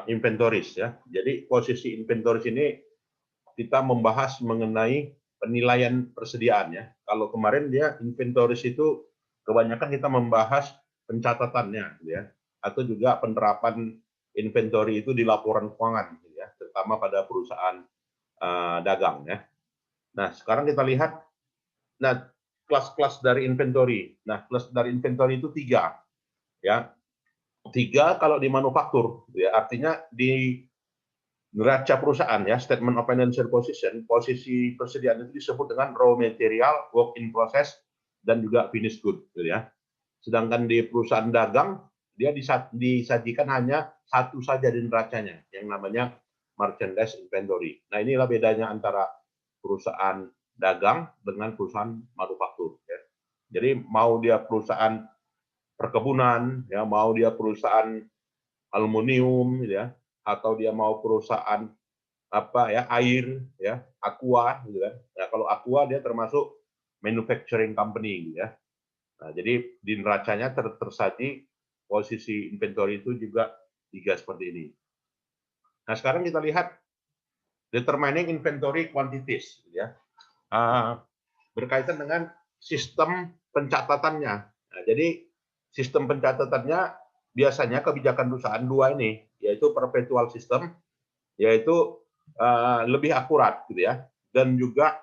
inventories ya. Jadi posisi inventories ini kita membahas mengenai penilaian persediaan ya. Kalau kemarin dia inventories itu kebanyakan kita membahas pencatatannya gitu ya, atau juga penerapan inventory itu di laporan keuangan gitu ya, terutama pada perusahaan dagang ya. Nah, sekarang kita lihat nah kelas-kelas dari inventory. Nah, kelas dari inventory itu 3 ya. 3 kalau di manufaktur ya, artinya di neraca perusahaan ya, statement of financial position, posisi persediaan itu disebut dengan raw material, work in process, dan juga finished good gitu ya. Sedangkan di perusahaan dagang dia disajikan hanya satu saja di neracanya yang namanya merchandise inventory. Nah, inilah bedanya antara perusahaan dagang dengan perusahaan manufaktur ya. Jadi mau dia perusahaan perkebunan ya, mau dia perusahaan aluminium gitu ya, atau dia mau perusahaan apa ya, air ya, aqua gitu kan. Nah, kalau aqua dia termasuk manufacturing company gitu ya. Nah, jadi di neracanya tersaji posisi inventory itu juga 3 seperti ini. Nah, sekarang kita lihat determining inventory quantities gitu ya. Berkaitan dengan sistem pencatatannya. Nah, jadi sistem pencatatannya biasanya kebijakan perusahaan 2 ini, yaitu perpetual system, yaitu lebih akurat gitu ya, dan juga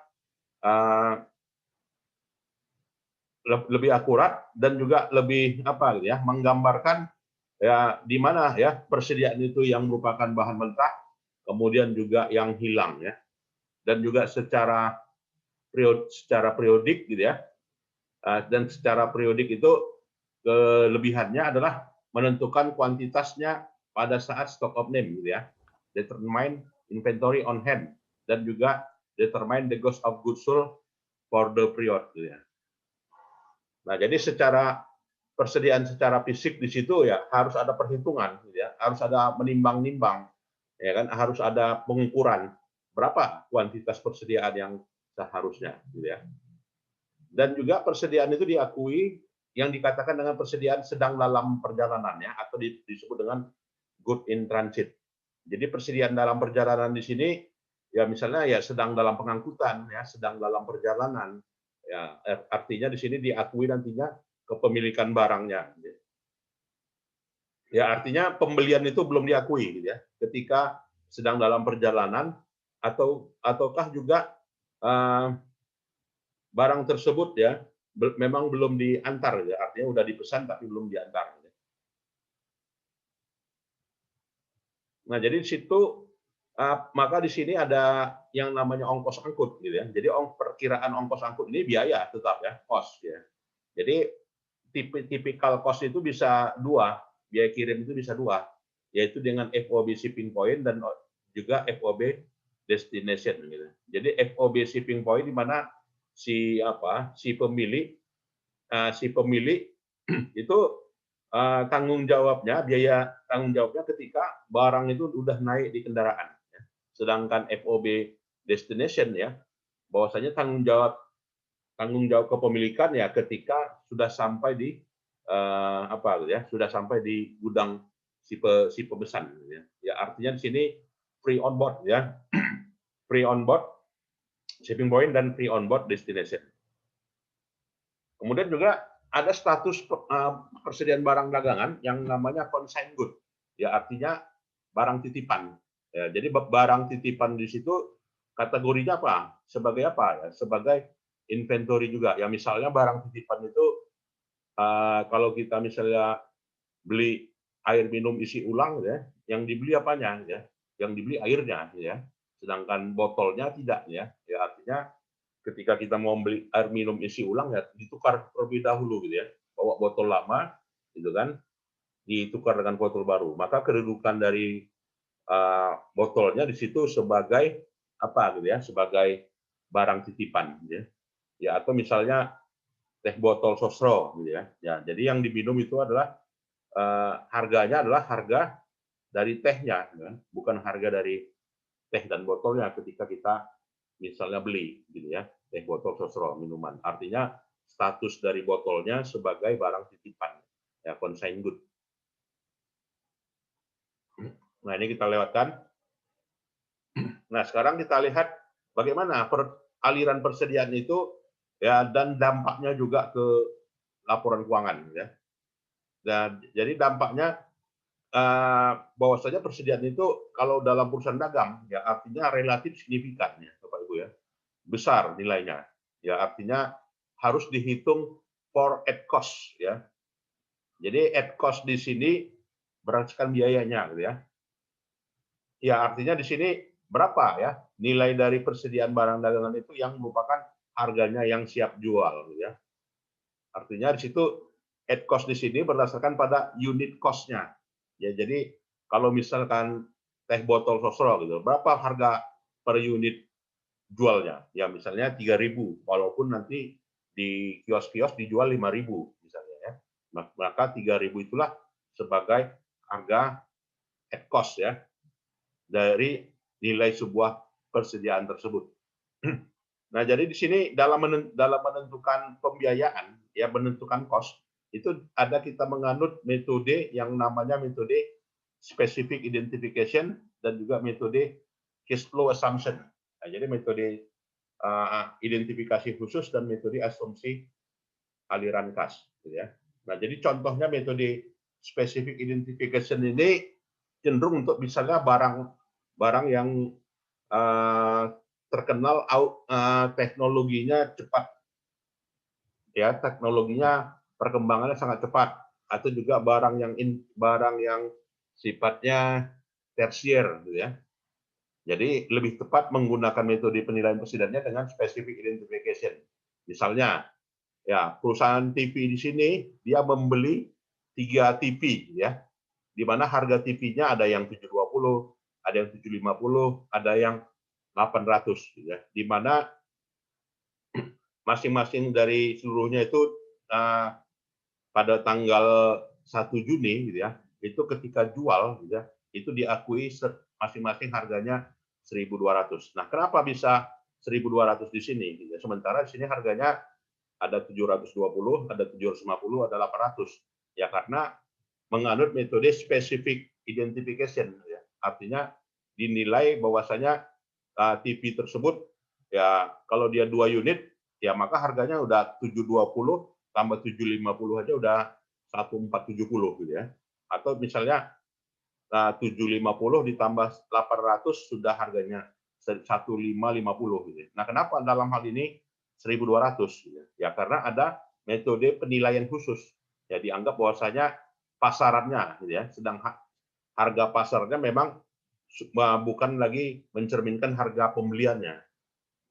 lebih akurat dan juga lebih apa gitu ya, menggambarkan ya di mana ya persediaan itu yang merupakan bahan mentah, kemudian juga yang hilang ya, dan juga secara periodik gitu ya. Dan secara periodik itu kelebihannya adalah menentukan kuantitasnya pada saat stock of name gitu ya, determine inventory on hand, dan juga determine the cost of goods sold for the period gitu ya. Nah, jadi secara persediaan secara fisik di situ ya harus ada perhitungan gitu ya, harus ada menimbang-nimbang ya kan, harus ada pengukuran berapa kuantitas persediaan yang seharusnya gitu ya. Dan juga persediaan itu diakui yang dikatakan dengan persediaan sedang dalam perjalanan ya, atau disebut dengan good in transit. Jadi persediaan dalam perjalanan di sini ya misalnya ya sedang dalam pengangkutan ya, sedang dalam perjalanan ya, artinya di sini diakui nantinya kepemilikan barangnya. Ya artinya pembelian itu belum diakui gitu ya, ketika sedang dalam perjalanan ataukah juga barang tersebut ya memang belum diantar ya, artinya udah dipesan tapi belum diantar. Nah, jadi di situ maka di sini ada yang namanya ongkos angkut gitu ya. Jadi perkiraan ongkos angkut ini biaya tetap ya, cost ya. Jadi tipikal cost itu bisa 2, biaya kirim itu bisa 2, yaitu dengan FOB shipping point dan juga FOB destination gitu. Jadi FOB shipping point di mana si pemilik itu tanggung jawabnya, biaya tanggung jawabnya ketika barang itu udah naik di kendaraan. Ya. Sedangkan FOB destination ya, bahwasanya tanggung jawab kepemilikan ya ketika sudah sampai di sudah sampai di gudang si pemesan. Ya. Ya artinya di sini free on board ya, free on board shipping point dan free on board destination. Kemudian juga ada status persediaan barang dagangan yang namanya consigned good. Ya, artinya barang titipan. Ya, jadi barang titipan di situ kategorinya apa? Sebagai apa? Ya, sebagai inventory juga. Ya, misalnya barang titipan itu kalau kita misalnya beli air minum isi ulang ya, yang dibeli apanya ya? Yang dibeli airnya ya. Sedangkan botolnya tidak ya. Ya artinya ketika kita mau beli air minum isi ulang ya ditukar terlebih dahulu gitu ya, bawa botol lama gitu kan, ditukar dengan botol baru, maka kedudukan dari botolnya di situ sebagai apa gitu ya, sebagai barang titipan gitu ya. Ya atau misalnya teh botol sosro gitu ya. Ya jadi yang diminum itu adalah harganya adalah harga dari tehnya gitu kan? Bukan harga dari teh dan botolnya ketika kita misalnya beli gitu ya, teh botol sosro minuman, artinya status dari botolnya sebagai barang titipan ya, consigned good. Nah, ini kita lewatkan. Nah, sekarang kita lihat bagaimana aliran persediaan itu ya dan dampaknya juga ke laporan keuangan ya. Dan jadi dampaknya bahwasanya persediaan itu kalau dalam perusahaan dagang ya artinya relatif signifikan ya Bapak Ibu ya. Besar nilainya. Ya artinya harus dihitung for at cost ya. Jadi at cost di sini berdasarkan biayanya gitu ya. Ya artinya di sini berapa ya nilai dari persediaan barang dagangan itu yang merupakan harganya yang siap jual gitu ya. Artinya di situ at cost di sini berdasarkan pada unit cost-nya. Ya jadi kalau misalkan teh botol sosro gitu, berapa harga per unit jualnya? Ya misalnya 3.000, walaupun nanti di kios-kios dijual 5.000 misalnya ya. Maka 3.000 itulah sebagai harga at cost ya dari nilai sebuah persediaan tersebut. Nah, jadi di sini dalam menentukan pembiayaan, ya menentukan cost, itu ada kita menganut metode yang namanya metode specific identification dan juga metode cash flow assumption. Nah, jadi metode identifikasi khusus dan metode asumsi aliran kas, gitu ya. Nah, jadi contohnya metode specific identification ini cenderung untuk misalnya barang yang terkenal teknologinya cepat, ya teknologinya perkembangannya sangat cepat, atau juga barang yang sifatnya tersier, gitu ya. Jadi lebih tepat menggunakan metode penilaian persidannya dengan specific identification. Misalnya, ya perusahaan TV di sini dia membeli 3 TV, ya, di mana harga TV-nya ada yang 720, ada yang 750, ada yang 800, ya, di mana masing-masing dari seluruhnya itu pada tanggal 1 Juni, gitu ya, itu ketika jual, gitu ya, itu diakui masing-masing harganya 1.200. Nah, kenapa bisa 1.200 di sini? Gitu ya? Sementara di sini harganya ada 720, ada 750, ada 800. Ya karena menganut metode specific identification. Ya. Artinya dinilai bahwasanya TV tersebut ya kalau dia 2 unit ya maka harganya udah 720 tambah 750 aja udah 1470 gitu ya. Atau misalnya 750 ditambah 800 sudah harganya 1550 gitu. Nah, kenapa dalam hal ini 1.200 gitu. Ya karena ada metode penilaian khusus. Ya dianggap bahwasanya pasarannya gitu ya, sedang harga pasarnya memang bukan lagi mencerminkan harga pembeliannya.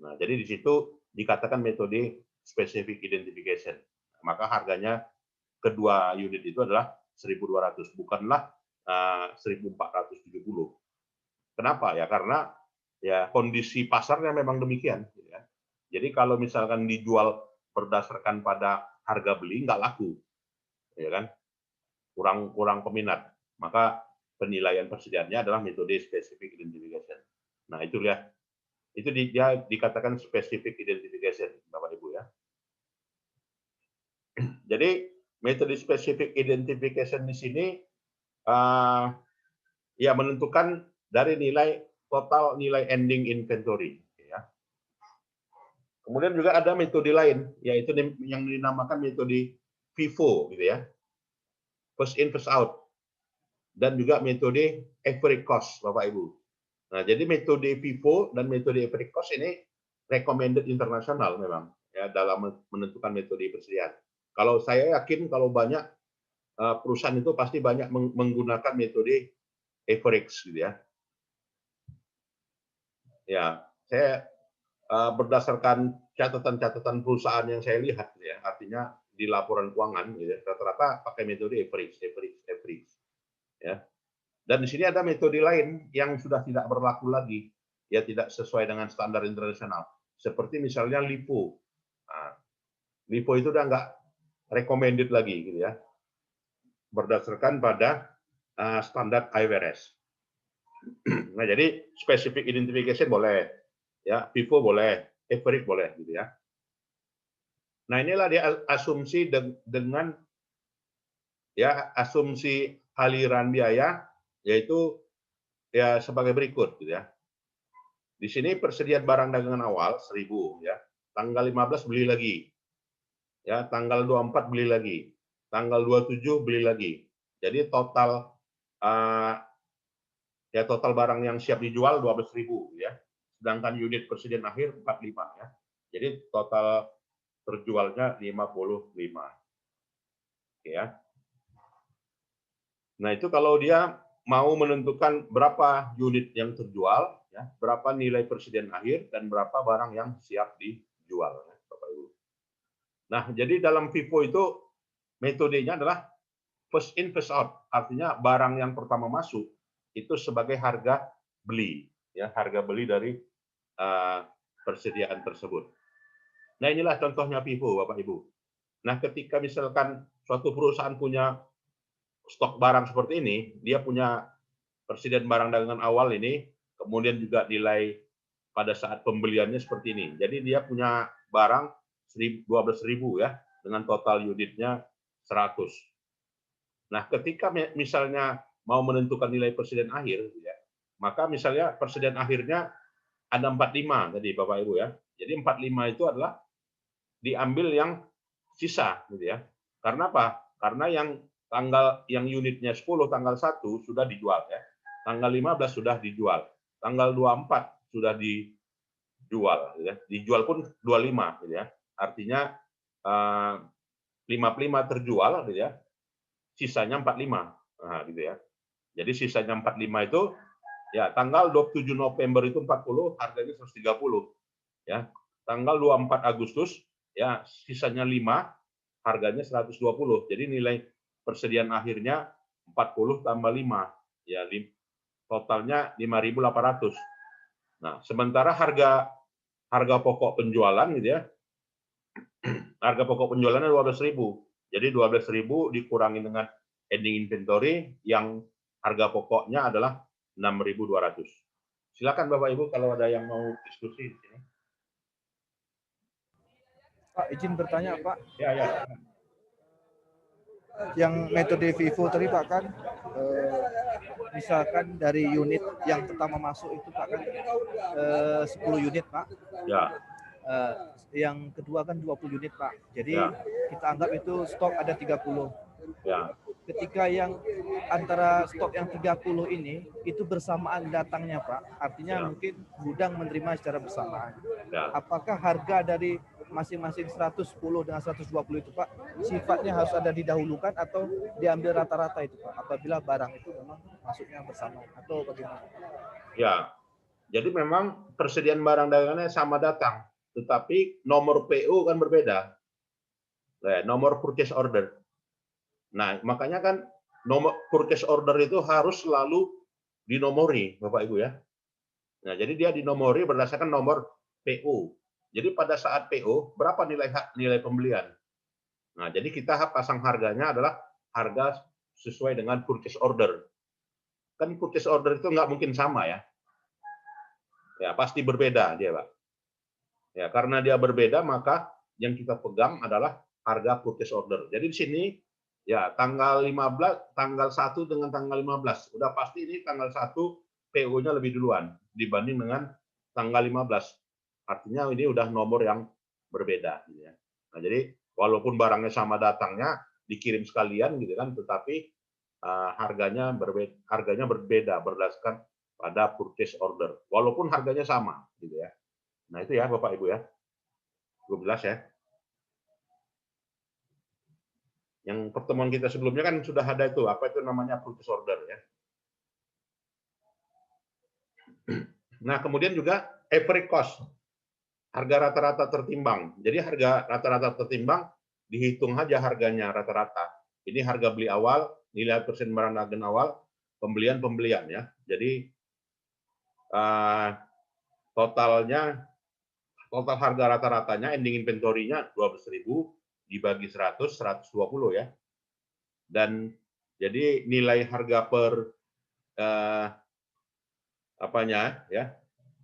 Nah, jadi di situ dikatakan metode specific identification. Maka harganya kedua unit itu adalah 1.200, bukanlah 1.470. Kenapa? Ya karena ya kondisi pasarnya memang demikian. Ya. Jadi kalau misalkan dijual berdasarkan pada harga beli nggak laku, ya kan? Kurang peminat. Maka penilaian persediaannya adalah metode specific identification. Nah itu ya, itu dia dikatakan specific identification, Bapak Ibu ya. Jadi metode specific identification di sini ya menentukan dari total nilai ending inventory. Ya. Kemudian juga ada metode lain, yaitu yang dinamakan metode FIFO, gitu ya, first in first out, dan juga metode average cost, Bapak Ibu. Nah, jadi metode FIFO dan metode average cost ini recommended internasional memang ya dalam menentukan metode persediaan. Kalau saya yakin kalau banyak perusahaan itu pasti banyak menggunakan metode average, gitu ya. Ya, saya berdasarkan catatan-catatan perusahaan yang saya lihat, ya, artinya di laporan keuangan, ya, rata-rata pakai metode average, ya. Dan di sini ada metode lain yang sudah tidak berlaku lagi, ya tidak sesuai dengan standar internasional, seperti misalnya LIFO. Nah, LIFO itu udah nggak recommended lagi, gitu ya, berdasarkan pada standar IFRS. Nah, jadi specific identification boleh, ya, FIFO boleh, average boleh, gitu ya. Nah, inilah dia asumsi dengan ya asumsi aliran biaya, yaitu ya sebagai berikut gitu ya. Di sini persediaan barang dagangan awal 1.000 ya. Tanggal 15 beli lagi. Ya, tanggal 24 beli lagi. Tanggal 27 beli lagi. Jadi total ya total barang yang siap dijual 12.000 ya. Sedangkan unit persediaan akhir 45 ya. Jadi total terjualnya 55. Oke ya. Nah, itu kalau dia mau menentukan berapa unit yang terjual, ya, berapa nilai persediaan akhir, dan berapa barang yang siap dijual, ya, Bapak Ibu. Nah, jadi dalam FIFO itu metodenya adalah first in first out, artinya barang yang pertama masuk itu sebagai harga beli, ya, harga beli dari persediaan tersebut. Nah, inilah contohnya FIFO, Bapak Ibu. Nah, ketika misalkan suatu perusahaan punya stok barang seperti ini, dia punya persediaan barang dagangan awal ini, kemudian juga nilai pada saat pembeliannya seperti ini. Jadi dia punya barang 12.000 ya, dengan total unitnya 100. Nah, ketika misalnya mau menentukan nilai persediaan akhir, ya, maka misalnya persediaan akhirnya ada 45 tadi Bapak Ibu ya. Jadi 45 itu adalah diambil yang sisa gitu ya. Karena apa? Karena yang unitnya 10 tanggal 1 sudah dijual ya. Tanggal 15 sudah dijual. Tanggal 24 sudah dijual gitu ya. Dijual pun 25 gitu ya. Artinya 55 terjual gitu ya. Sisanya 45. Nah, gitu ya. Jadi sisanya 45 itu ya tanggal 27 November itu 40, harganya 130 ya. Tanggal 24 Agustus ya sisanya 5, harganya 120. Jadi nilai persediaan akhirnya 40 tambah 5 ya totalnya 5.800. Nah, sementara harga pokok penjualan gitu ya. Harga pokok penjualannya 12.000. Jadi 12.000 dikurangi dengan ending inventory yang harga pokoknya adalah 6.200. Silakan Bapak Ibu kalau ada yang mau diskusi di sini. Pak, izin bertanya Pak. Ya, ya. Yang metode FIFO tadi Pak kan, misalkan dari unit yang pertama masuk itu Pak kan 10 unit Pak. Ya. Yang kedua kan 20 unit Pak. Jadi ya. kita anggap itu stok ada 30. Ya. Ketika yang antara stok yang 30 ini itu bersamaan datangnya Pak. Artinya mungkin gudang menerima secara bersamaan. Apakah harga dari masing-masing 110 dengan 120 itu Pak sifatnya harus ada didahulukan atau diambil rata-rata itu Pak apabila barang itu memang masuknya bersamaan atau bagaimana? Ya. Jadi memang persediaan barang dagangannya sama datang, tetapi nomor PO kan berbeda. Nomor purchase order. Nah, makanya kan nomor purchase order itu harus selalu dinomori, Bapak Ibu ya. Nah, jadi dia dinomori berdasarkan nomor PO. Jadi pada saat PO berapa nilai pembelian. Nah, jadi kita pasang harganya adalah harga sesuai dengan purchase order. Kan purchase order itu nggak mungkin sama ya. Ya, pasti berbeda dia, Pak. Ya, karena dia berbeda maka yang kita pegang adalah harga purchase order. Jadi di sini ya tanggal 15, tanggal 1 dengan tanggal 15. Udah pasti ini tanggal 1 PO-nya lebih duluan dibanding dengan tanggal 15. Artinya ini udah nomor yang berbeda gitu ya. Nah, jadi walaupun barangnya sama datangnya dikirim sekalian gitu kan, tetapi harganya berbeda berdasarkan pada purchase order. Walaupun harganya sama gitu ya. Nah, itu ya Bapak Ibu ya. 12 ya. Yang pertemuan kita sebelumnya kan sudah ada itu, apa itu namanya purchase order ya. Nah, kemudian juga average cost. Harga rata-rata tertimbang. Jadi harga rata-rata tertimbang dihitung aja harganya rata-rata. Ini harga beli awal, nilai persen barang dagangan awal, pembelian ya. Jadi total harga rata-ratanya ending inventory-nya 12.000 dibagi 100, 120 ya. Dan jadi nilai harga per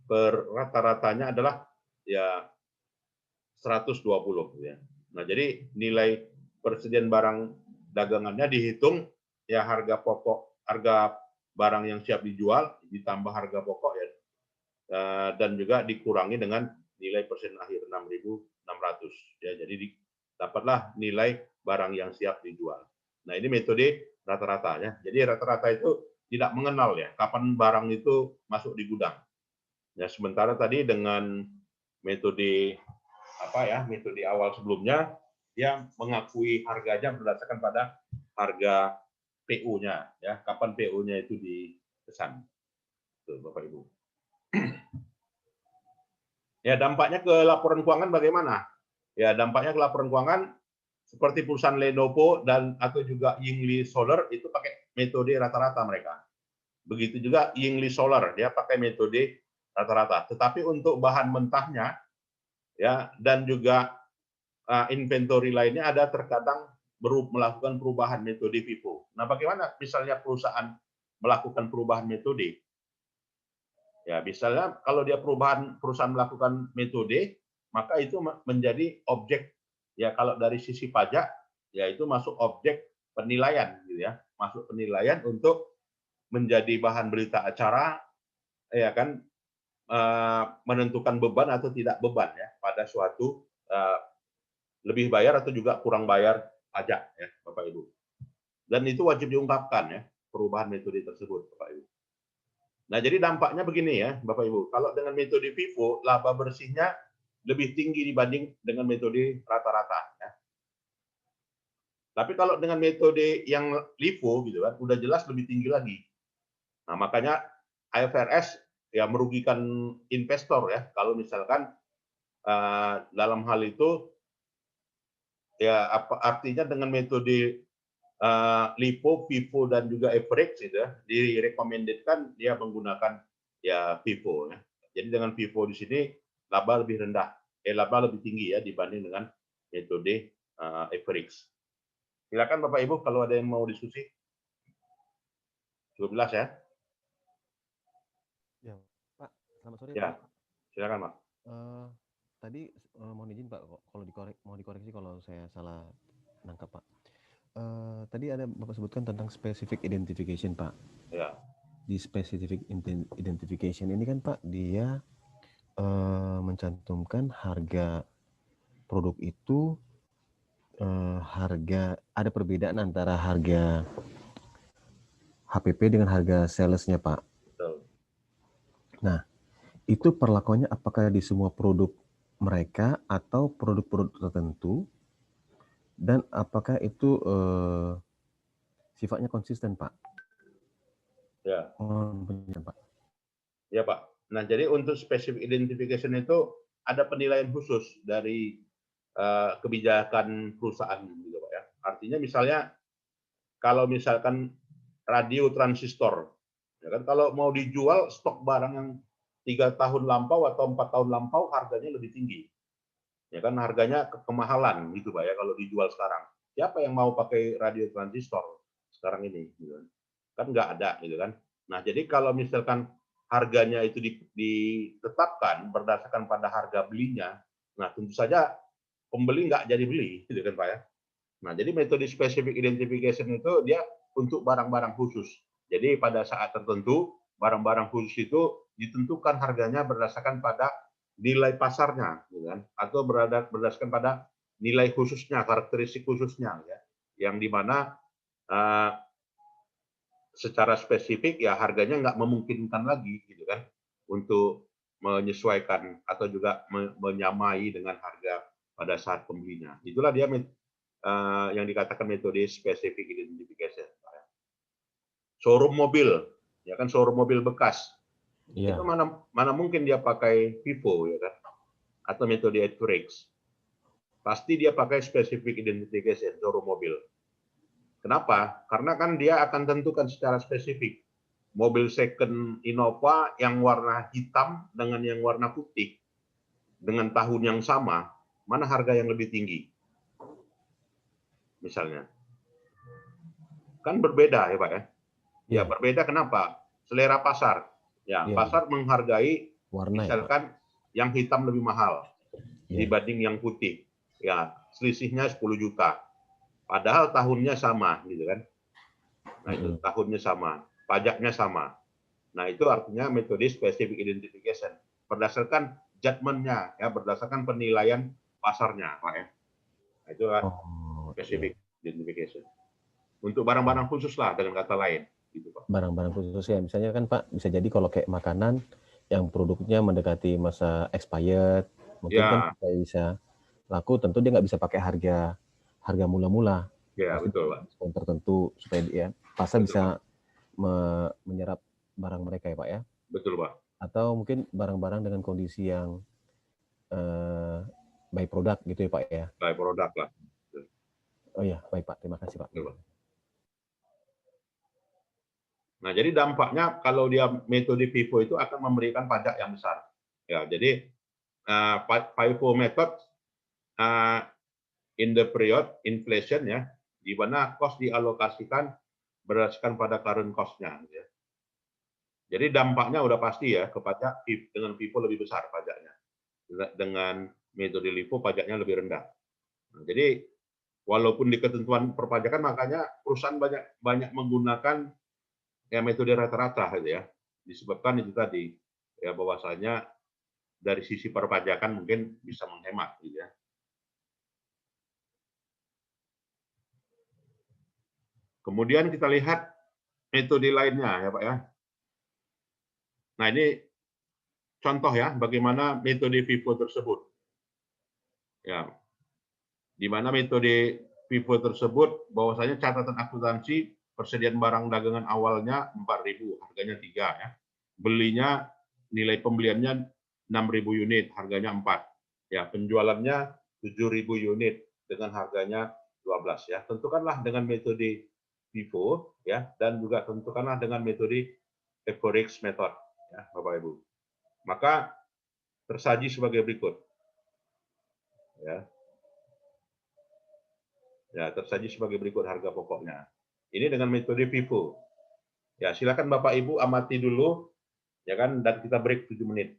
per rata-ratanya adalah ya 120 ya. Nah, jadi nilai persediaan barang dagangannya dihitung ya harga barang yang siap dijual ditambah harga pokok ya, dan juga dikurangi dengan nilai persen akhir 6.600 ya. Jadi dapatlah nilai barang yang siap dijual. Nah, ini metode rata-rata ya. Jadi rata-rata itu tidak mengenal ya kapan barang itu masuk di gudang. Ya, sementara tadi dengan metode metode awal sebelumnya dia mengakui harganya berdasarkan pada harga PO-nya ya, kapan PO-nya itu dipesan. Tuh, Bapak Ibu. Ya, dampaknya ke laporan keuangan bagaimana? Ya, dampaknya ke laporan keuangan seperti perusahaan Lenovo dan atau juga Yingli Solar itu pakai metode rata-rata mereka. Begitu juga Yingli Solar, dia pakai metode rata-rata. Tetapi untuk bahan mentahnya ya dan juga inventory lainnya ada terkadang melakukan perubahan metode FIFO. Nah, bagaimana misalnya perusahaan melakukan perubahan metode? Ya, misalnya kalau dia perusahaan melakukan metode, maka itu menjadi objek ya, kalau dari sisi pajak ya itu masuk objek penilaian gitu ya. Masuk penilaian untuk menjadi bahan berita acara ya kan, menentukan beban atau tidak beban ya pada suatu lebih bayar atau juga kurang bayar pajak ya Bapak Ibu. Dan itu wajib diungkapkan ya perubahan metode tersebut Bapak Ibu. Nah, jadi dampaknya begini ya Bapak Ibu. Kalau dengan metode FIFO laba bersihnya lebih tinggi dibanding dengan metode rata-rata ya. Tapi kalau dengan metode yang LIFO gitu kan udah jelas lebih tinggi lagi. Nah, makanya IFRS ya merugikan investor ya kalau misalkan dalam hal itu ya artinya dengan metode LIFO, FIFO dan juga average gitu ya, direkomendasikan dia menggunakan ya FIFO ya. Jadi dengan FIFO di sini laba lebih rendah, laba lebih tinggi ya dibanding dengan metode average. Silakan Bapak Ibu kalau ada yang mau diskusi. 12 ya. Ya, Pak. Selamat sore, Ya, Pak. silakan, Pak. Tadi mohon izin, Pak, kalau mau dikoreksi kalau saya salah nangkap, Pak. Tadi ada Bapak sebutkan tentang specific identification, Pak. Ya. Di specific identification ini kan, Pak, dia mencantumkan harga produk itu, ada perbedaan antara harga HPP dengan harga salesnya, Pak. Betul. Nah, itu perlakuannya apakah di semua produk mereka atau produk-produk tertentu, dan apakah itu sifatnya konsisten, Pak? Ya. Pak. Ya, Pak. Nah, jadi untuk specific identification itu ada penilaian khusus dari kebijakan perusahaan gitu, Pak ya. Artinya misalnya kalau misalkan radio transistor, ya kan kalau mau dijual stok barang yang 3 tahun lampau atau 4 tahun lampau harganya lebih tinggi. Ya kan harganya kemahalan gitu Pak ya kalau dijual sekarang. Siapa yang mau pakai radio transistor sekarang ini gitu kan? Kan nggak ada gitu kan. Nah, jadi kalau misalkan harganya itu ditetapkan berdasarkan pada harga belinya, nah tentu saja pembeli nggak jadi beli gitu kan Pak ya. Nah, jadi metode specific identification itu dia untuk barang-barang khusus. Jadi pada saat tertentu barang-barang khusus itu ditentukan harganya berdasarkan pada nilai pasarnya, gitu kan? Atau berdasarkan pada nilai khususnya, karakteristik khususnya, ya, yang dimana secara spesifik ya harganya nggak memungkinkan lagi, gitu kan, untuk menyesuaikan atau juga menyamai dengan harga pada saat pembelinya. Itulah dia yang dikatakan metode specific identification. Showroom mobil, ya kan showroom mobil bekas. Yeah. Itu mana mungkin dia pakai FIFO ya kan, atau metode average. Pasti dia pakai specific identification showroom mobil. Kenapa? Karena kan dia akan tentukan secara spesifik mobil second Innova yang warna hitam dengan yang warna putih dengan tahun yang sama, mana harga yang lebih tinggi? Misalnya. Kan berbeda ya Pak ya? Ya berbeda kenapa? Selera pasar. Ya, pasar menghargai warna, misalkan yang hitam lebih mahal dibanding yang putih. Ya, selisihnya 10 juta. Padahal tahunnya sama gitu kan. Nah, itu tahunnya sama. pajaknya sama. Nah, itu artinya metode specific identification berdasarkan judgment-nya, ya, berdasarkan penilaian pasarnya, Pak ya. Nah, itu specific identification. Untuk barang-barang khusus lah, dengan kata lain. Gitu, Pak. Barang-barang khusus ya, misalnya kan Pak, bisa jadi kalau kayak makanan yang produknya mendekati masa expired, mungkin kan supaya bisa laku, tentu dia nggak bisa pakai harga mula-mula. Ya, pasti betul, Pak. Diskon tertentu supaya dia pasar Betul, bisa Pak. menyerap barang mereka ya Pak ya. Betul, Pak. Atau mungkin barang-barang dengan kondisi yang by product gitu ya Pak ya. By product lah. Oh iya, baik Pak. Terima kasih Pak. Betul, Pak. Nah, jadi dampaknya kalau dia metode FIFO itu akan memberikan pajak yang besar. Ya, jadi FIFO method in the period inflation ya, di mana cost dialokasikan berdasarkan pada current cost-nya. Ya. Jadi dampaknya udah pasti ya ke pajak, dengan FIFO lebih besar pajaknya. Dengan metode LIFO pajaknya lebih rendah. Nah, jadi walaupun di ketentuan perpajakan makanya perusahaan banyak menggunakan ya metode rata-rata gitu ya. Disebabkan itu tadi ya bahwasanya dari sisi perpajakan mungkin bisa menghemat gitu ya. Kemudian kita lihat metode lainnya ya Pak ya. Nah, ini contoh ya bagaimana metode FIFO tersebut. Ya. Di mana metode FIFO tersebut bahwasanya catatan akuntansi persediaan barang dagangan awalnya 4.000, harganya 3 ya. Belinya nilai pembeliannya 6.000 unit, harganya 4. Ya, penjualannya 7.000 unit dengan harganya 12 ya. Tentukanlah dengan metode FIFO ya, dan juga tentukanlah dengan metode average method ya, Bapak Ibu. Maka tersaji sebagai berikut. Ya. Ya, tersaji sebagai berikut harga pokoknya. Ini dengan metode FIFO. Ya, silakan Bapak Ibu amati dulu ya kan, dan kita break 7 menit.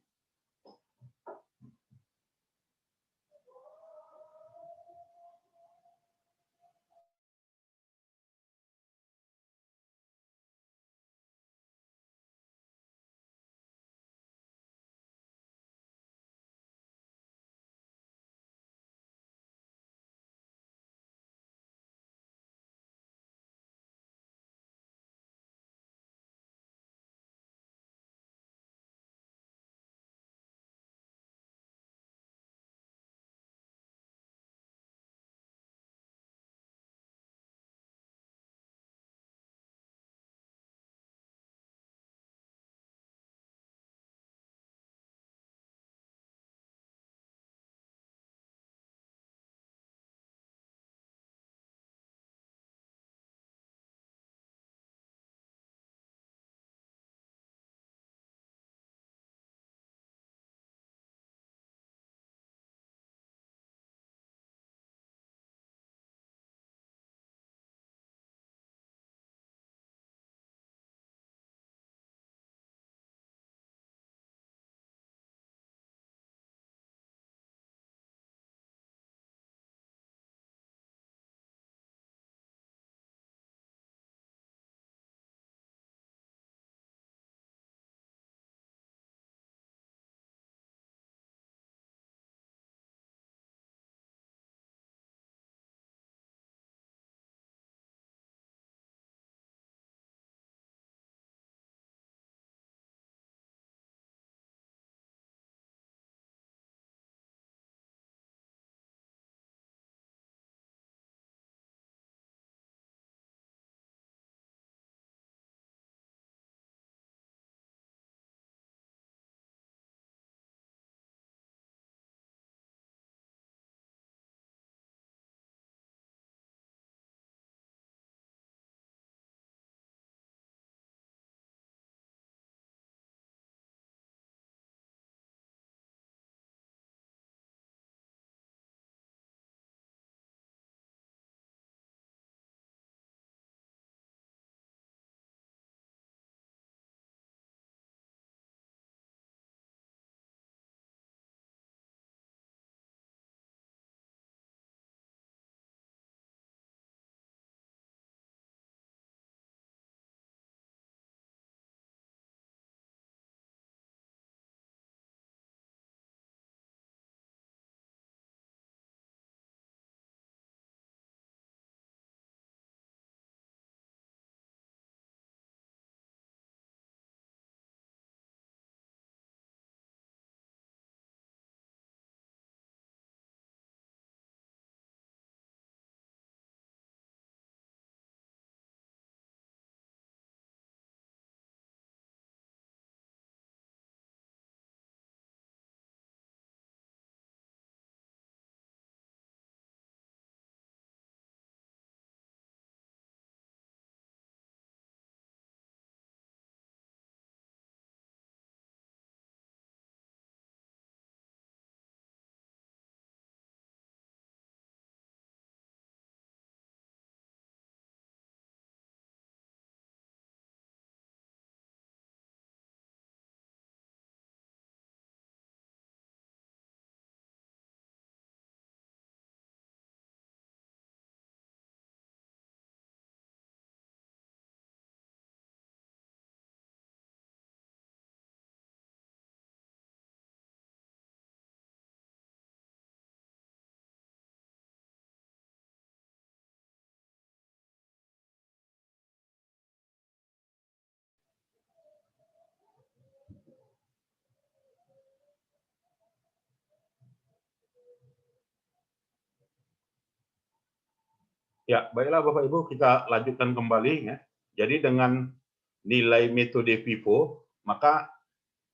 Ya, baiklah Bapak Ibu, kita lanjutkan kembali ya. Jadi dengan nilai metode FIFO, maka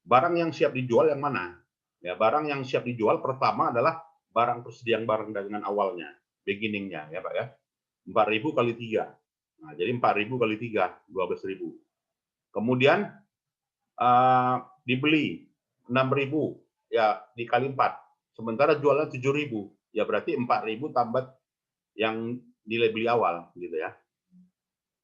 barang yang siap dijual yang mana? Ya, barang yang siap dijual pertama adalah barang persediaan barang dagangan awalnya, beginningnya ya Pak ya. 4.000 kali 3. Nah, jadi 4.000 kali 3, 12.000. Kemudian dibeli 6.000 ya dikali 4. Sementara jualnya 7.000, ya berarti 4.000 tambah yang nilai beli awal gitu ya.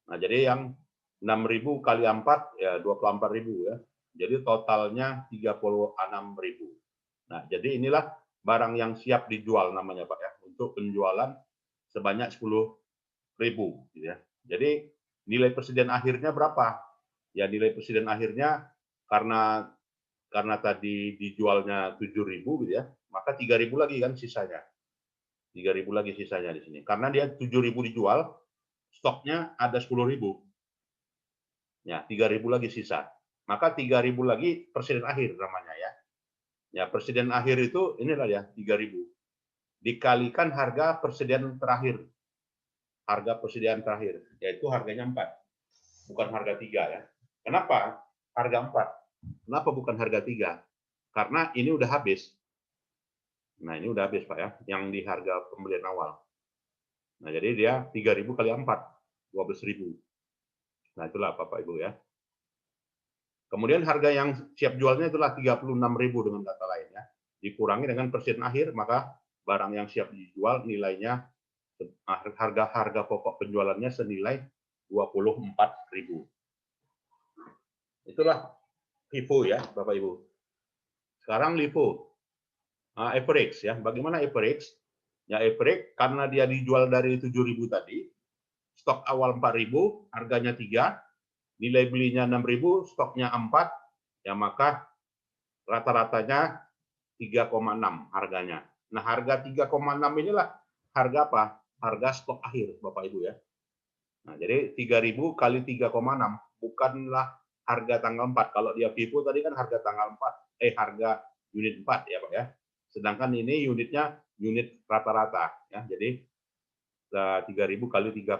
Nah, jadi yang 6.000 kali 4 ya 24.000 ya. Jadi totalnya 36.000. Nah, jadi inilah barang yang siap dijual namanya Pak ya, untuk penjualan sebanyak 10.000 gitu ya. Jadi nilai persediaan akhirnya berapa? Ya nilai persediaan akhirnya karena tadi dijualnya 7.000 gitu ya, maka 3.000 lagi kan sisanya. 3.000 lagi sisanya di sini. Karena dia 7.000 dijual, stoknya ada 10.000. Ya, 3.000 lagi sisa. Maka 3.000 lagi persediaan akhir namanya ya. Ya, persediaan akhir itu inilah ya 3.000. Dikalikan harga persediaan terakhir. Harga persediaan terakhir, yaitu harganya 4. Bukan harga 3 ya. Kenapa? Harga 4. Kenapa bukan harga 3? Karena ini udah habis. Nah, ini udah habis Pak ya, yang di harga pembelian awal. Nah, jadi dia 3.000 kali 4, 12.000. Nah, itulah Bapak Ibu ya. Kemudian harga yang siap jualnya itulah 36.000 dengan data lainnya. Dikurangi dengan persediaan akhir, maka barang yang siap dijual nilainya harga pokok penjualannya senilai 24.000. Itulah FIFO ya, Bapak Ibu. Sekarang LIFO. Average ya. Bagaimana average? Ya average karena dia dijual dari 7.000 tadi, stok awal 4.000, harganya 3, nilai belinya 6.000, stoknya 4, ya maka rata-ratanya 3,6 harganya. Nah, harga 3,6 inilah harga apa? Harga stok akhir, Bapak Ibu ya. Nah, jadi 3.000 kali 3,6 bukanlah harga tanggal 4. Kalau dia FIFO tadi kan harga tanggal 4, harga unit 4 ya Pak ya. Sedangkan ini unitnya unit rata-rata ya. Jadi 3.000 kali 3,6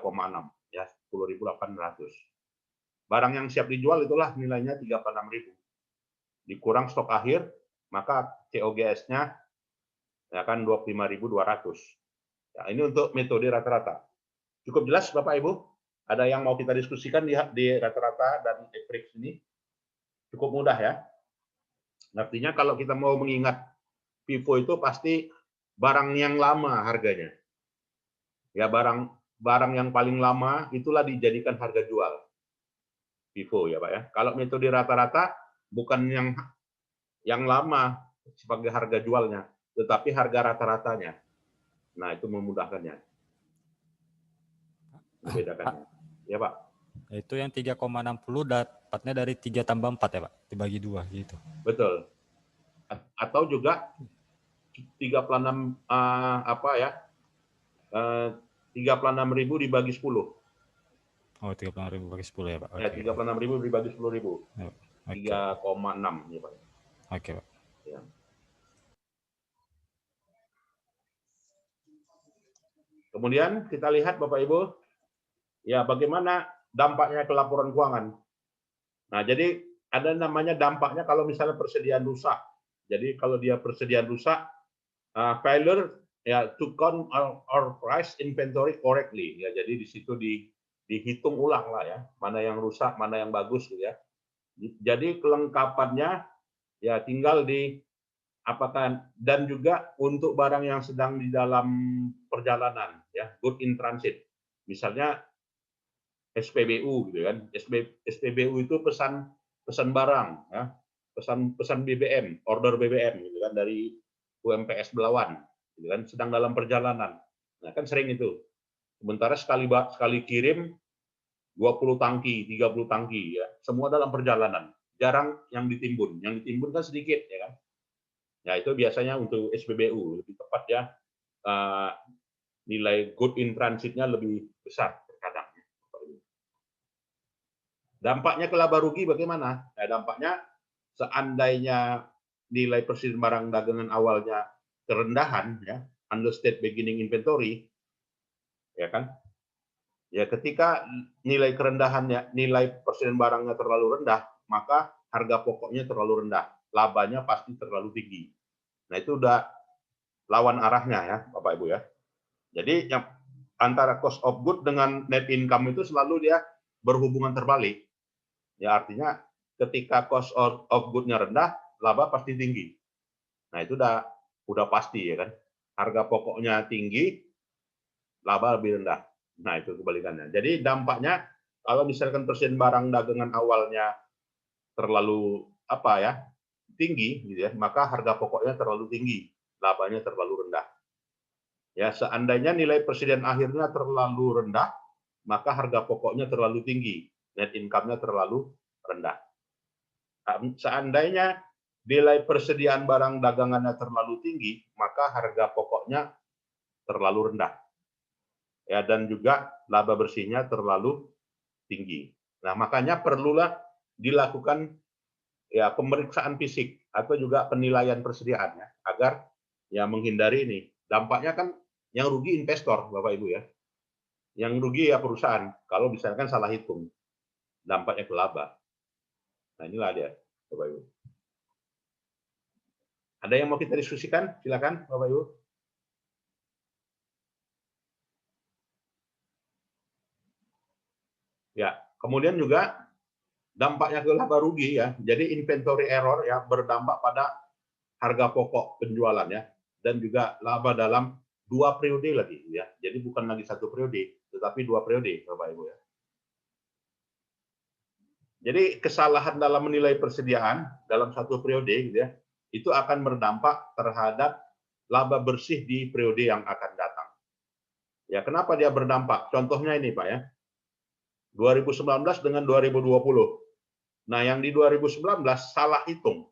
ya 10.800. Barang yang siap dijual itulah nilainya 36.000. Dikurang stok akhir, maka COGS-nya ya kan 25.200. Ya, ini untuk metode rata-rata. Cukup jelas Bapak Ibu? Ada yang mau kita diskusikan di rata-rata dan average ini? Cukup mudah ya. Artinya kalau kita mau mengingat FIFO itu pasti barang yang lama harganya. Ya barang yang paling lama itulah dijadikan harga jual. FIFO ya Pak ya. Kalau metode rata-rata bukan yang lama sebagai harga jualnya, tetapi harga rata-ratanya. Nah, itu memudahkannya. Membedakannya. Ya Pak. Itu yang 3,60 dapatnya dari 3 tambah 4 ya Pak, dibagi 2 gitu. Betul. Atau juga 36 36.000 dibagi 10. Oh, 36.000 bagi 10 ya Pak. Ya, 36.000 dibagi 10.000. 3,6 ya Pak. Oke Pak. Ya. Kemudian kita lihat Bapak Ibu, ya bagaimana dampaknya ke laporan keuangan. Nah, jadi ada namanya dampaknya kalau misalnya persediaan rusak. Jadi kalau dia persediaan rusak, failure ya to count or price inventory correctly. Ya, jadi di situ dihitung ulang lah ya, mana yang rusak, mana yang bagus gitu ya. Jadi kelengkapannya ya tinggal di apakah dan juga untuk barang yang sedang di dalam perjalanan ya, good in transit. Misalnya SPBU gitu kan. SPBU itu pesan barang ya. Pesan BBM, order BBM gitu kan dari UMPS Belawan gitu kan, sedang dalam perjalanan. Nah, kan sering itu. Sementara sekali kirim 20 tangki, 30 tangki ya, semua dalam perjalanan. Jarang yang ditimbun. Yang ditimbun kan sedikit ya kan. Ya, itu biasanya untuk SPBU, lebih tepat ya, nilai good in transit-nya lebih besar terkadang. Dampaknya ke laba rugi bagaimana? Nah, dampaknya seandainya nilai persediaan barang dagangan awalnya kerendahan, ya, understate beginning inventory, ya kan, Ya, ketika nilai kerendahannya, nilai persediaan barangnya terlalu rendah, maka harga pokoknya terlalu rendah, labanya pasti terlalu tinggi. Nah, itu udah lawan arahnya ya, Bapak Ibu ya. Jadi yang antara cost of good dengan net income itu selalu dia berhubungan terbalik. Ya, artinya ketika cost of good-nya rendah, laba pasti tinggi. Nah, itu udah pasti ya kan. Harga pokoknya tinggi, laba lebih rendah. Nah, itu kebalikannya. Jadi dampaknya kalau misalkan persediaan barang dagangan awalnya terlalu tinggi gitu ya, maka harga pokoknya terlalu tinggi, labanya terlalu rendah. Ya, seandainya nilai persediaan akhirnya terlalu rendah, maka harga pokoknya terlalu tinggi, net income-nya terlalu rendah. Seandainya nilai persediaan barang dagangannya terlalu tinggi, maka harga pokoknya terlalu rendah. Ya, dan juga laba bersihnya terlalu tinggi. Nah, makanya perlulah dilakukan ya pemeriksaan fisik atau juga penilaian persediaan ya, agar ya menghindari ini. Dampaknya kan yang rugi investor, Bapak Ibu ya. Yang rugi ya perusahaan kalau misalkan salah hitung. Dampaknya ke laba. Nah, inilah dia, Bapak Ibu. Ada yang mau kita diskusikan? Silakan, Bapak Ibu. Ya, kemudian juga dampaknya ke laba rugi ya. Jadi inventory error ya berdampak pada harga pokok penjualan ya, dan juga laba dalam 2 periode lagi ya. Jadi bukan lagi 1 periode, tetapi 2 periode, Bapak Ibu ya. Jadi kesalahan dalam menilai persediaan dalam 1 periode gitu ya, itu akan berdampak terhadap laba bersih di periode yang akan datang. Ya, kenapa dia berdampak? Contohnya ini, Pak ya. 2019 dengan 2020. Nah, yang di 2019 salah hitung.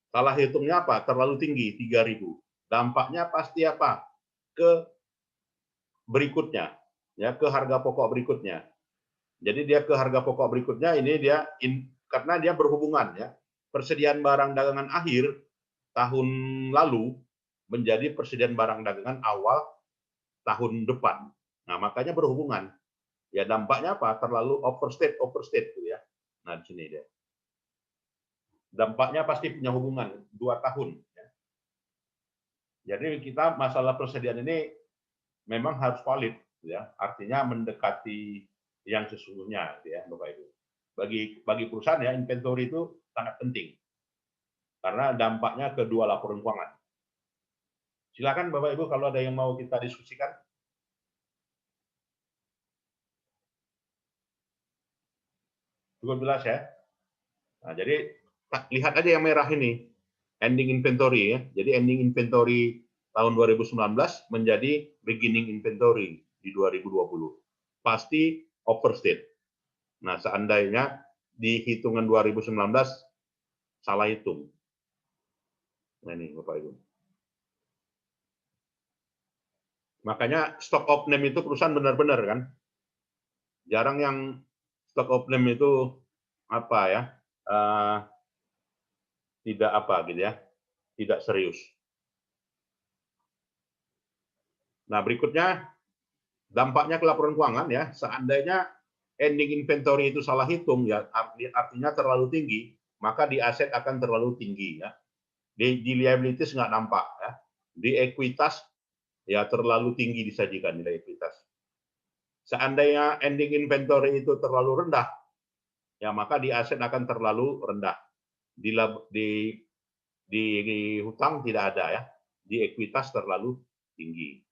Salah hitungnya apa? Terlalu tinggi, 3.000. Dampaknya pasti apa? Ke berikutnya, ya, ke harga pokok berikutnya. Jadi dia ke harga pokok berikutnya ini dia karena dia berhubungan ya. Persediaan barang dagangan akhir tahun lalu menjadi persediaan barang dagangan awal tahun depan. Nah, makanya berhubungan. Ya dampaknya apa? Terlalu overstate gitu ya. Nah, di sini dia. Dampaknya pasti punya hubungan 2 tahun ya. Jadi kita masalah persediaan ini memang harus valid ya. Artinya mendekati yang sesungguhnya ya, Bapak Ibu. Bagi perusahaan ya, inventory itu sangat penting. Karena dampaknya ke 2 laporan keuangan. Silakan Bapak Ibu kalau ada yang mau kita diskusikan. Cukup jelas ya. Nah, jadi lihat aja yang merah ini, ending inventory ya. Jadi ending inventory tahun 2019 menjadi beginning inventory di 2020. Pasti overstate. Nah, seandainya di hitungan 2019 salah hitung. Nah, ini Bapak Ibu. Makanya stock of name itu perusahaan benar-benar kan. Jarang yang stock of name itu apa ya? Tidak apa gitu ya. Tidak serius. Nah, berikutnya dampaknya ke laporan keuangan ya. Seandainya ending inventory itu salah hitung ya, artinya terlalu tinggi, maka di aset akan terlalu tinggi ya. Di liabilities nggak nampak ya. Di ekuitas ya terlalu tinggi disajikan nilai ekuitas. Seandainya ending inventory itu terlalu rendah, ya maka di aset akan terlalu rendah. Di hutang tidak ada ya. Di ekuitas terlalu tinggi.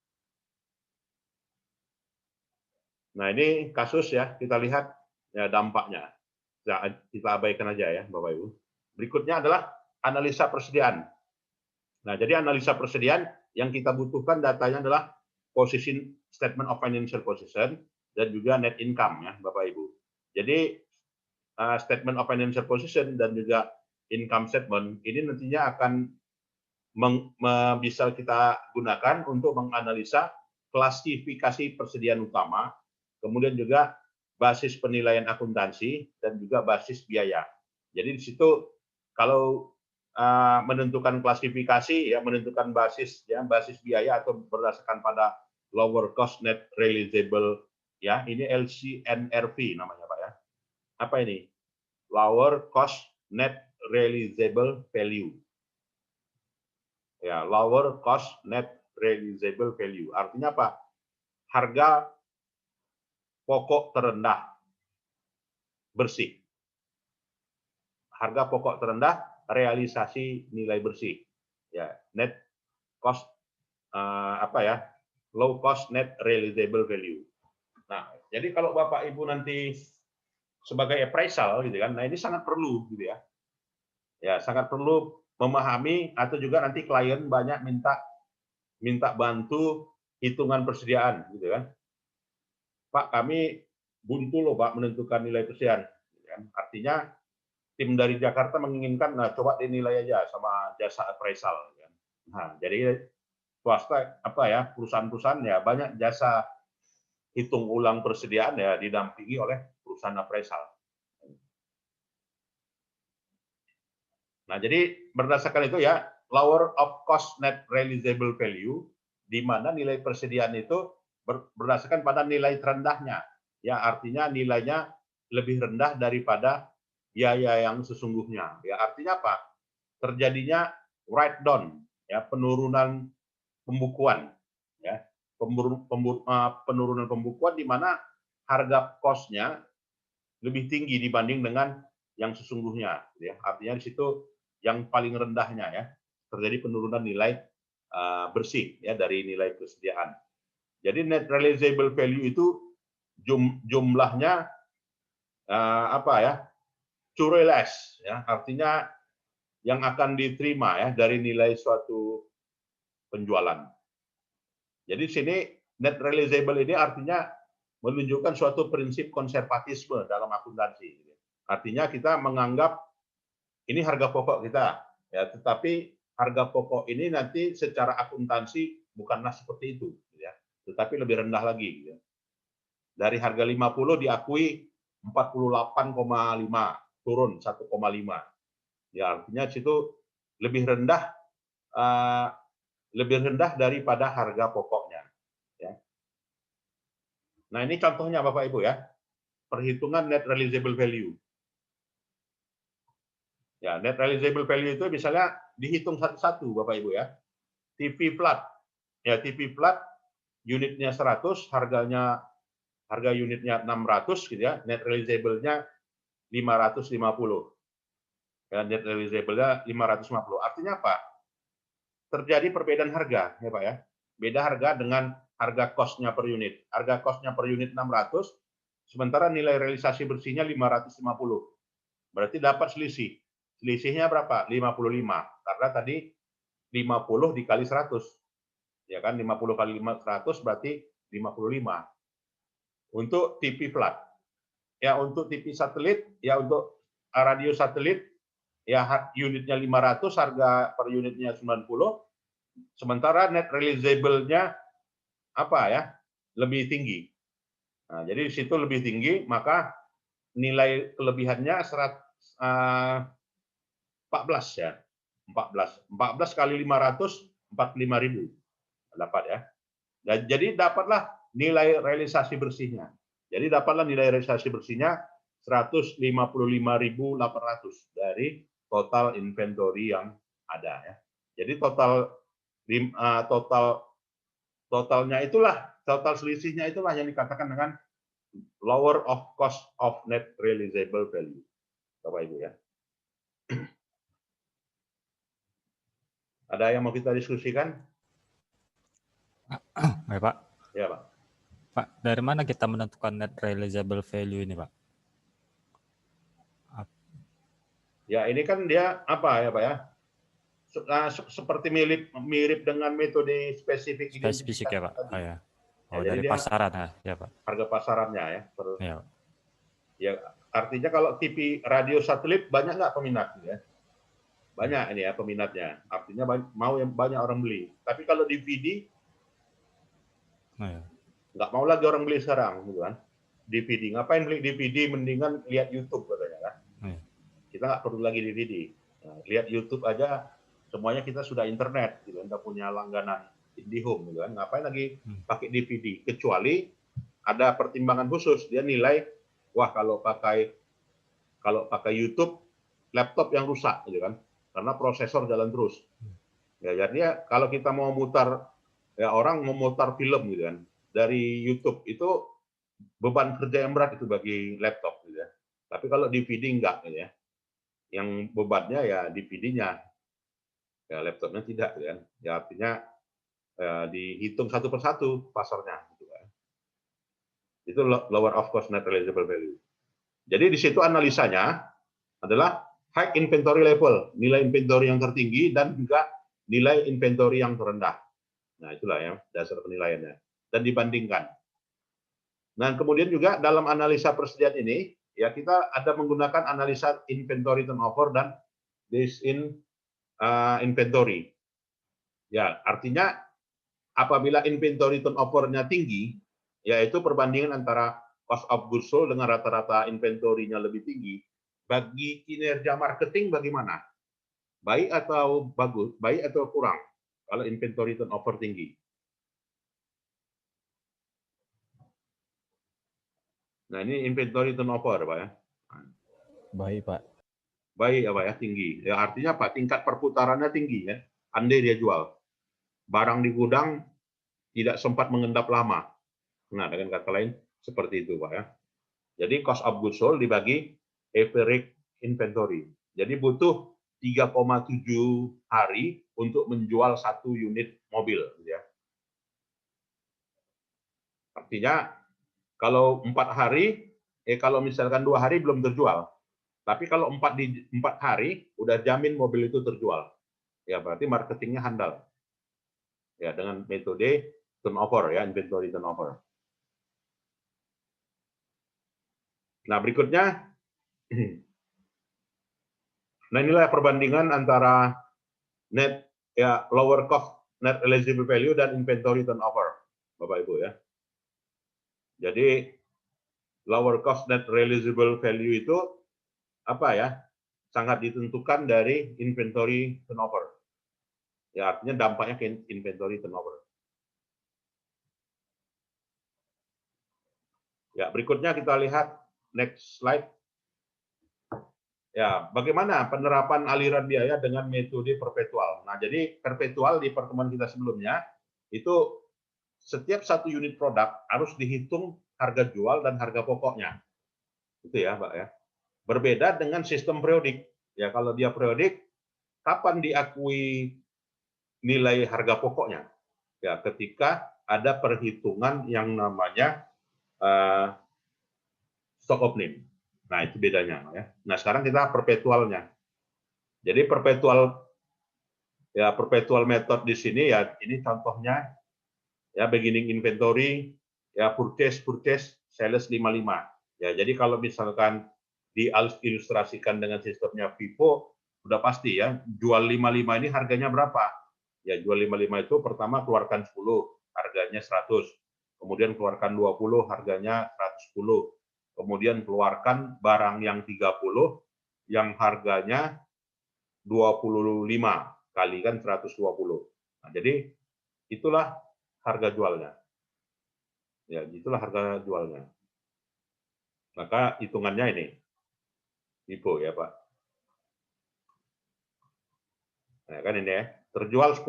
Nah, ini kasus ya, kita lihat ya dampaknya. Kita abaikan aja ya, Bapak Ibu. Berikutnya adalah analisa persediaan. Nah, jadi analisa persediaan yang kita butuhkan datanya adalah position statement of financial position dan juga net income ya, Bapak Ibu. Jadi statement of financial position dan juga income statement ini nantinya akan bisa kita gunakan untuk menganalisa klasifikasi persediaan utama, kemudian juga basis penilaian akuntansi dan juga basis biaya. Jadi di situ kalau menentukan klasifikasi ya, menentukan basis ya, basis biaya atau berdasarkan pada lower cost net realizable Ya, ini LCNRV namanya Pak ya. Apa ini? Lower Cost Net Realizable Value. Ya, lower cost net realizable value. Artinya apa? Harga pokok terendah bersih. Harga pokok terendah realisasi nilai bersih. Ya, net cost low cost net realizable value. Nah, jadi kalau Bapak Ibu nanti sebagai appraisal gitu kan, nah ini sangat perlu gitu ya. Ya, sangat perlu memahami, atau juga nanti klien banyak minta bantu hitungan persediaan gitu kan. Pak, kami buntu loh Pak menentukan nilai persediaan. Artinya tim dari Jakarta menginginkan, nah coba dinilai aja sama jasa appraisal. Nah, jadi swasta perusahaan-perusahaan ya banyak jasa hitung ulang persediaan ya didampingi oleh perusahaan appraisal. Nah, jadi berdasarkan itu ya, lower of cost net realizable value, di mana nilai persediaan itu berdasarkan pada nilai terendahnya. Ya, artinya nilainya lebih rendah daripada biaya yang sesungguhnya. Ya, artinya apa? Terjadinya write down, ya, penurunan pembukuan, ya, penurunan pembukuan di mana harga cost-nya lebih tinggi dibanding dengan yang sesungguhnya. Ya, artinya di situ yang paling rendahnya ya terjadi penurunan nilai bersih ya dari nilai persediaan. Jadi net realizable value itu jumlahnya true realize ya, artinya yang akan diterima ya dari nilai suatu penjualan. Jadi sini net realizable ini artinya menunjukkan suatu prinsip konservatisme dalam akuntansi. Artinya kita menganggap ini harga pokok kita, ya, tetapi harga pokok ini nanti secara akuntansi bukanlah seperti itu, ya, tetapi lebih rendah lagi. Ya. Dari harga 50 diakui 48,5, turun 1,5. Ya, artinya situ lebih rendah daripada harga pokoknya. Ya. Nah, ini contohnya Bapak Ibu ya, perhitungan net realizable value. Ya, net realizable value itu misalnya dihitung satu-satu Bapak Ibu ya. TV flat. Ya, TV flat unitnya 100, harga unitnya 600 gitu ya. Net realizable-nya 550. Ya, net realizable-nya 550. Artinya apa? Terjadi perbedaan harga ya Pak ya. Beda harga dengan harga cost-nya per unit. Harga cost-nya per unit 600, sementara nilai realisasi bersihnya 550. Berarti dapat selisih. Selisihnya berapa? 55. Karena tadi 50 dikali 100. Ya kan, 50 kali 100 berarti 55. Untuk TV flat. Ya, untuk TV satelit, ya untuk radio satelit, ya unitnya 500, harga per unitnya 90. Sementara net realizable-nya lebih tinggi. Nah, jadi di situ lebih tinggi, maka nilai kelebihannya 14 ya. 14 kali 500, 45.000 dapat ya. Dan jadi dapatlah nilai realisasi bersihnya. Jadi dapatlah nilai realisasi bersihnya 155.800 dari total inventory yang ada ya. Jadi totalnya itulah, total selisihnya itulah yang dikatakan dengan lower of cost of net realizable value. Bapak Ibu ya. Ada yang mau kita diskusikan? Ya, Pak. Ya, Pak. Pak, dari mana kita menentukan net realizable value ini, Pak? Ya, ini kan dia apa ya, Pak ya? Seperti mirip dengan metode spesifik ya, Pak. Oh, ya. Oh, ya, dari pasaran ya, Pak. Harga pasarannya ya. Ya, artinya kalau TV radio satelit banyak nggak peminat ya? Banyak ini ya peminatnya. Artinya banyak orang beli. Tapi kalau DVD nggak mau lagi orang beli sekarang, gitu kan? DVD, ngapain beli DVD? Mendingan lihat YouTube katanya kan? Kita nggak perlu lagi DVD. Nah, lihat YouTube aja, semuanya kita sudah internet, gitu kan? Kita punya langganan IndiHome, gitu kan? Ngapain lagi pakai DVD? Kecuali ada pertimbangan khusus. Dia nilai, wah kalau pakai YouTube, laptop yang rusak, gitu kan, karena prosesor jalan terus. Ya, jadi kalau kita mau mutar, ya orang mau mutar film, gitu kan, dari YouTube itu beban kerja yang berat itu bagi laptop, gitu ya. Tapi kalau DVD enggak, gitu ya. Yang bebannya ya DVD-nya, ya laptopnya tidak, gitu kan. Ya artinya dihitung satu persatu pasarnya, gitu kan. Itu lower of cost net realizable value. Jadi di situ analisanya adalah high inventory level, nilai inventory yang tertinggi, dan juga nilai inventory yang terendah. Nah, itulah ya dasar penilaiannya. Dan dibandingkan. Nah, kemudian juga dalam analisa persediaan ini, ya kita ada menggunakan analisa inventory turnover dan days in inventory. Ya, artinya apabila inventory turnover-nya tinggi, yaitu perbandingan antara cost of goods sold dengan rata-rata inventory-nya lebih tinggi, bagi kinerja marketing bagaimana? Baik atau bagus, baik atau kurang kalau inventory turnover tinggi? Nah, ini inventory turnover, Pak ya. Baik, Pak. Baik ya, Pak ya, tinggi. Ya, artinya apa? Tingkat perputarannya tinggi ya. Andai dia jual. Barang di gudang tidak sempat mengendap lama. Nah, dengan kata lain seperti itu, Pak ya. Jadi cost of goods sold dibagi average inventory. Jadi butuh 3,7 hari untuk menjual 1 unit mobil, ya. Artinya kalau 4 hari, kalau misalkan 2 hari belum terjual. Tapi kalau 4 hari udah jamin mobil itu terjual. Ya berarti marketingnya handal. Ya dengan metode turnover ya, inventory turnover. Nah, berikutnya nah inilah perbandingan antara net ya lower cost net realizable value dan inventory turnover, Bapak Ibu ya. Jadi lower cost net realizable value itu apa ya? Sangat ditentukan dari inventory turnover. Ya artinya dampaknya ke inventory turnover. Ya, berikutnya kita lihat next slide. Ya, bagaimana penerapan aliran biaya dengan metode perpetual? Nah, jadi perpetual di pertemuan kita sebelumnya itu setiap 1 unit produk harus dihitung harga jual dan harga pokoknya. Itu ya, Pak ya. Berbeda dengan sistem periodik. Ya, kalau dia periodik, kapan diakui nilai harga pokoknya? Ya, ketika ada perhitungan yang namanya stock opening. Nah, itu bedanya ya. Nah, sekarang kita perpetualnya. Jadi perpetual method di sini ya, ini contohnya ya beginning inventory, ya purchase, sales 55. Ya, jadi kalau misalkan diilustrasikan dengan sistemnya FIFO, udah pasti ya, jual 55 ini harganya berapa? Ya, jual 55 itu pertama keluarkan 10, harganya 100. Kemudian keluarkan 20, harganya 110. Kemudian keluarkan barang yang 30 yang harganya 25 kalikan 120. Nah, jadi itulah harga jualnya. Ya, itulah harga jualnya. Maka hitungannya ini. FIFO ya, Pak. Nah, kan ini ya. Terjual 10,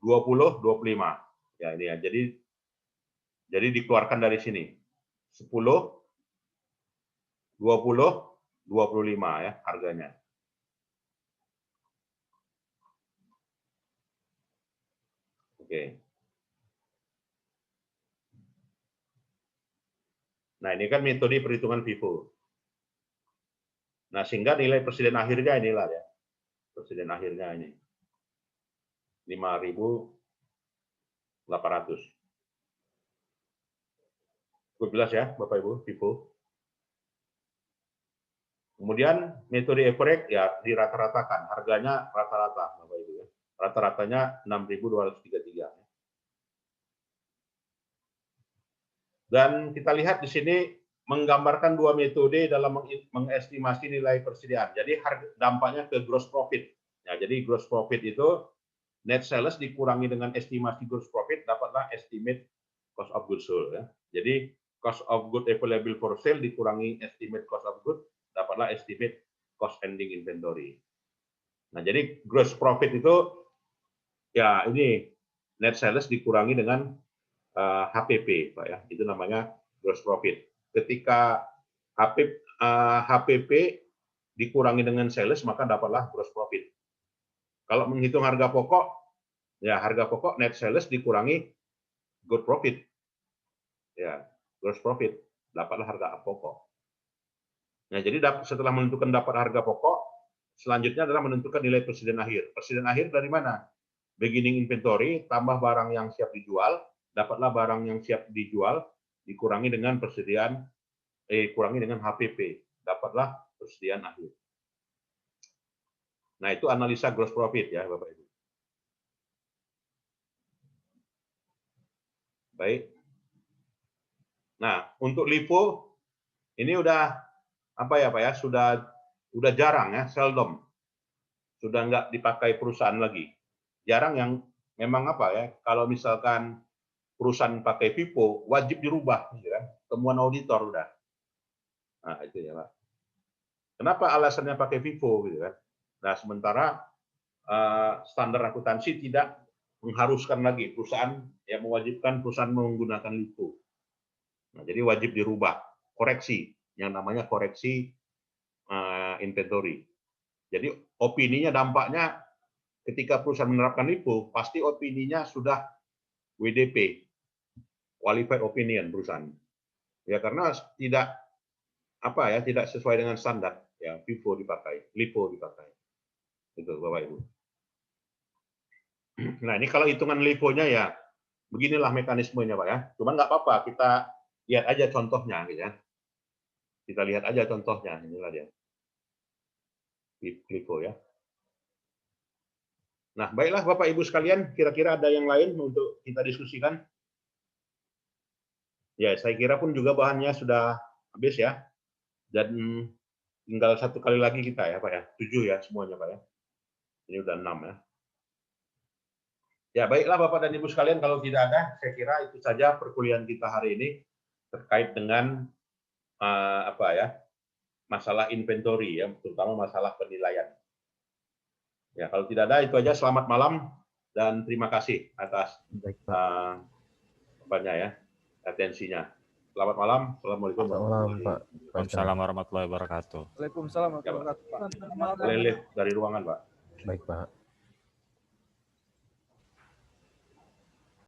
20, 25. Ya, ini ya. Jadi dikeluarkan dari sini. 10, 20, 25 ya harganya. Oke. Nah, ini kan metode perhitungan FIFO. Nah, sehingga nilai presiden akhirnya inilah ya. Presiden akhirnya ini. 5.800. Cukup jelas ya, Bapak Ibu, FIFO. Kemudian metode average ya dirata-ratakan, harganya rata-rata, Bapak Ibu ya. Rata-ratanya 6.233. Dan kita lihat di sini menggambarkan 2 metode dalam mengestimasi nilai persediaan. Jadi dampaknya ke gross profit. Ya, jadi gross profit itu net sales dikurangi dengan estimasi gross profit, dapatlah estimate cost of goods sold ya. Jadi cost of good available for sale dikurangi estimate cost of good, dapatlah estimate cost ending inventory. Nah, jadi gross profit itu ya ini net sales dikurangi dengan HPP, Pak ya. Itu namanya gross profit. Ketika HPP dikurangi dengan sales, maka dapatlah gross profit. Kalau menghitung harga pokok, ya harga pokok net sales dikurangi gross profit. Ya, gross profit, dapatlah harga pokok. Nah, jadi setelah menentukan dapat harga pokok, selanjutnya adalah menentukan nilai persediaan akhir. Persediaan akhir dari mana? Beginning inventory tambah barang yang siap dijual, dapatlah barang yang siap dijual dikurangi dengan persediaan kurangi dengan HPP, dapatlah persediaan akhir. Nah, itu analisa gross profit ya, Bapak Ibu. Baik. Nah, untuk LIFO ini udah apa ya, Pak ya? Sudah jarang ya, seldom. Sudah nggak dipakai perusahaan lagi. Jarang yang memang apa ya? Kalau misalkan perusahaan pakai FIFO, wajib dirubah, gitu kan? Temuan auditor udah. Nah, itu ya, Pak. Kenapa alasannya pakai FIFO, gitu kan? Nah, sementara standar akuntansi tidak mengharuskan lagi perusahaan yang mewajibkan perusahaan menggunakan LIFO. Nah, jadi wajib dirubah, koreksi, yang namanya koreksi inventory. Jadi opininya, dampaknya ketika perusahaan menerapkan LIFO, pasti opininya sudah WDP, qualified opinion perusahaan. Ya karena tidak sesuai dengan standar, ya FIFO dipakai, LIFO dipakai. Itu Bapak Ibu. Nah, ini kalau hitungan LIFO-nya ya beginilah mekanismenya, Pak ya. Cuma nggak apa-apa, kita lihat aja contohnya gitu ya. Kita lihat aja contohnya, inilah dia. LIFO ya. Nah, baiklah Bapak Ibu sekalian, kira-kira ada yang lain untuk kita diskusikan? Ya, saya kira pun juga bahannya sudah habis ya. Dan tinggal satu kali lagi kita ya, Pak ya. 7 ya semuanya, Pak ya. Ini udah 6 ya. Ya, baiklah Bapak dan Ibu sekalian, kalau tidak ada, saya kira itu saja perkuliahan kita hari ini terkait dengan masalah inventory ya, terutama masalah penilaian. Ya, kalau tidak ada itu aja. Selamat malam dan terima kasih atas atensinya. Selamat malam. Assalamualaikum warahmatullahi wabarakatuh. Waalaikumsalam warahmatullahi wabarakatuh. Waalaikumsalam warahmatullahi wabarakatuh, Pak. Leleh dari ruangan, Pak. Baik, Pak.